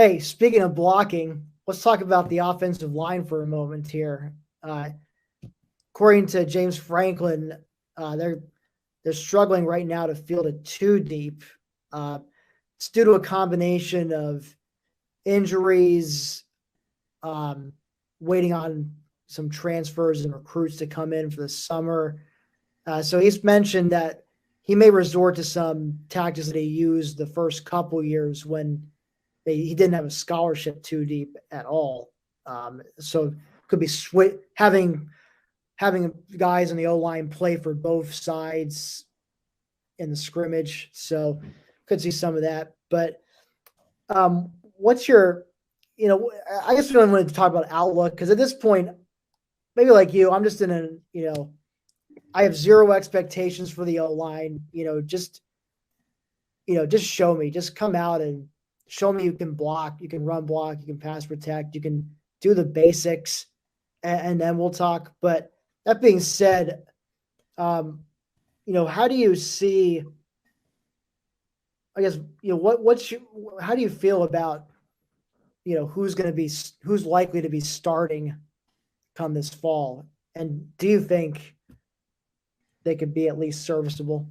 Hey, speaking of blocking, let's talk about the offensive line for a moment here. According to James Franklin, they're struggling right now to field it too deep. It's due to a combination of injuries, um, waiting on some transfers and recruits to come in for the summer. So he's mentioned that he may resort to some tactics that he used the first couple years when he didn't have a scholarship too deep at all. So could be having guys on the O line play for both sides in the scrimmage. So could see some of that. But what's your, I guess we don't want to talk about outlook because at this point, maybe like you, I'm just in I have zero expectations for the O line. Just show me, just come out and show me you can block, you can run block, you can pass protect, you can do the basics, and then we'll talk. But that being said, how do you see? I guess how do you feel about who's likely to be starting come this fall, and do you think they could be at least serviceable?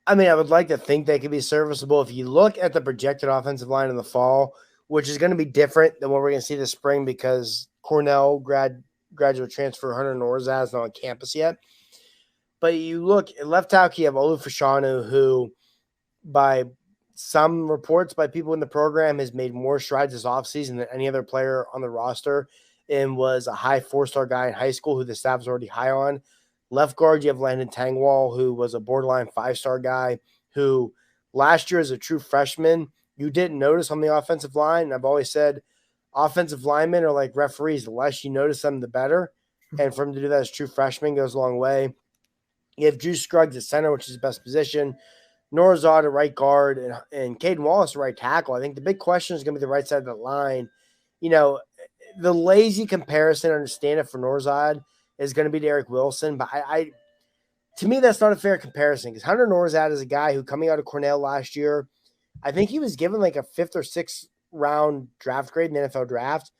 I mean, I would like to think they could be serviceable. If you look at the projected offensive line in the fall, which is going to be different than what we're going to see this spring because Cornell graduate transfer Hunter Norzaz is not on campus yet. But you look at left tackle, you have Olu Fashanu, who, by some reports by people in the program, has made more strides this offseason than any other player on the roster and was a high 4-star guy in high school who the staff is already high on. Left guard, you have Landon Tangwall, who was a borderline 5-star guy who last year as a true freshman, you didn't notice on the offensive line. And I've always said offensive linemen are like referees. The less you notice them, the better. And for him to do that as true freshman goes a long way. You have Drew Scruggs at center, which is the best position. Norzad at right guard and Caden Wallace at right tackle. I think the big question is going to be the right side of the line. The lazy comparison, I understand it for Norzad, is going to be Derek Wilson, but to me, that's not a fair comparison because Hunter Norzad is a guy who, coming out of Cornell last year, I think he was given like a 5th or 6th round draft grade in the NFL draft,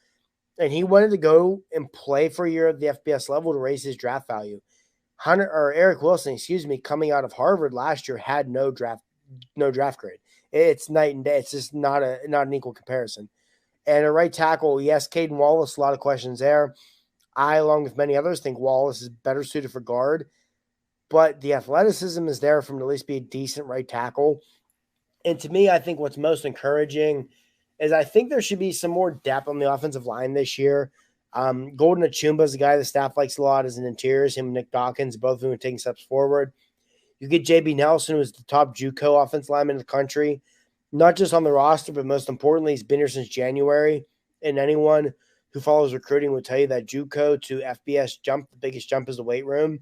and he wanted to go and play for a year at the FBS level to raise his draft value. Eric Wilson, coming out of Harvard last year had no draft grade. It's night and day. It's just not an equal comparison. And a right tackle, yes, Caden Wallace, a lot of questions there. I, along with many others, think Wallace is better suited for guard, but the athleticism is there for him to at least be a decent right tackle. And to me, I think what's most encouraging is I think there should be some more depth on the offensive line this year. Golden Achumba is a guy the staff likes a lot as an interiors. Him and Nick Dawkins, both of them are taking steps forward. You get JB Nelson, who is the top JUCO offensive lineman in the country, not just on the roster, but most importantly, he's been here since January. And anyone who follows recruiting will tell you that JUCO to FBS jump, the biggest jump is the weight room.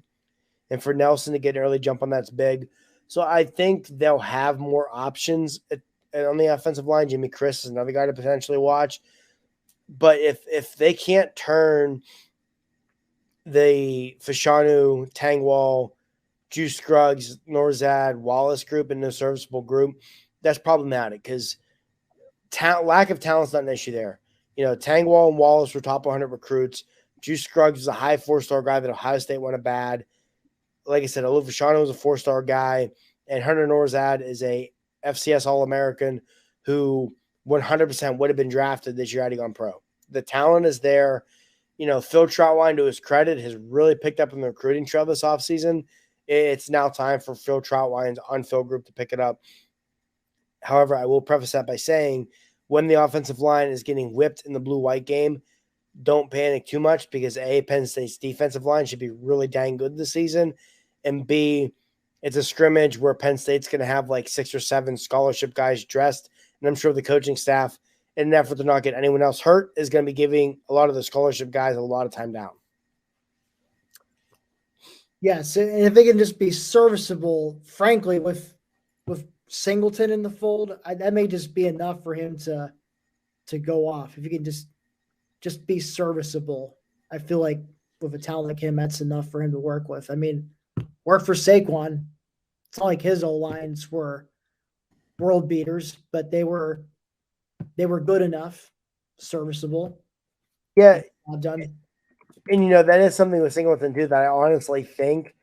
And for Nelson to get an early jump on that's big. So I think they'll have more options on the offensive line. Jimmy Chris is another guy to potentially watch. But if they can't turn the Fashanu, Tangwall, Drew Scruggs, Norzad, Wallace group into a serviceable group, that's problematic because lack of talent is not an issue there. Tangwall and Wallace were top 100 recruits. Drew Scruggs was a high 4-star guy that Ohio State wanted bad. Like I said, Olu Fashanu was a 4-star guy, and Hunter Norzad is a FCS All-American who 100% would have been drafted this year had he gone pro. The talent is there. Phil Troutwine, to his credit, has really picked up in the recruiting trail this offseason. It's now time for Phil Troutwine's unfilled group to pick it up. However, I will preface that by saying when the offensive line is getting whipped in the blue-white game, don't panic too much because A, Penn State's defensive line should be really dang good this season, and B, it's a scrimmage where Penn State's going to have like 6 or 7 scholarship guys dressed, and I'm sure the coaching staff, in an effort to not get anyone else hurt, is going to be giving a lot of the scholarship guys a lot of time down. Yes, and if they can just be serviceable, frankly, with Singleton in the fold, that may just be enough for him to go off. If you can just be serviceable, I feel like with a talent like him, that's enough for him to work with. I mean, work for Saquon. It's not like his O-lines were world beaters, but they were They were good enough, serviceable. Yeah, Done. and that is something with Singleton too that I honestly think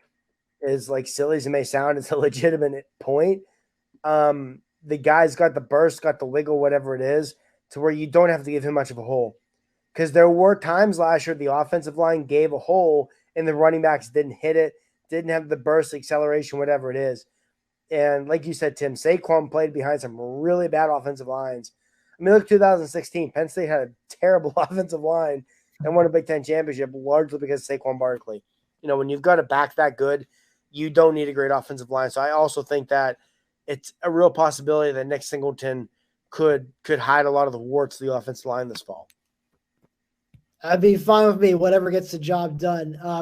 is, like, silly as it may sound, it's a legitimate point. The guy's got the burst, got the wiggle, whatever it is, to where you don't have to give him much of a hole. Because there were times last year the offensive line gave a hole and the running backs didn't hit it, didn't have the burst, acceleration, whatever it is. And like you said, Tim, Saquon played behind some really bad offensive lines. I mean, look, 2016, Penn State had a terrible offensive line and won a Big Ten championship largely because of Saquon Barkley. When you've got a back that good, you don't need a great offensive line. So I also think that it's a real possibility that Nick Singleton could hide a lot of the warts of the offensive line this fall. That'd be fine with me. Whatever gets the job done.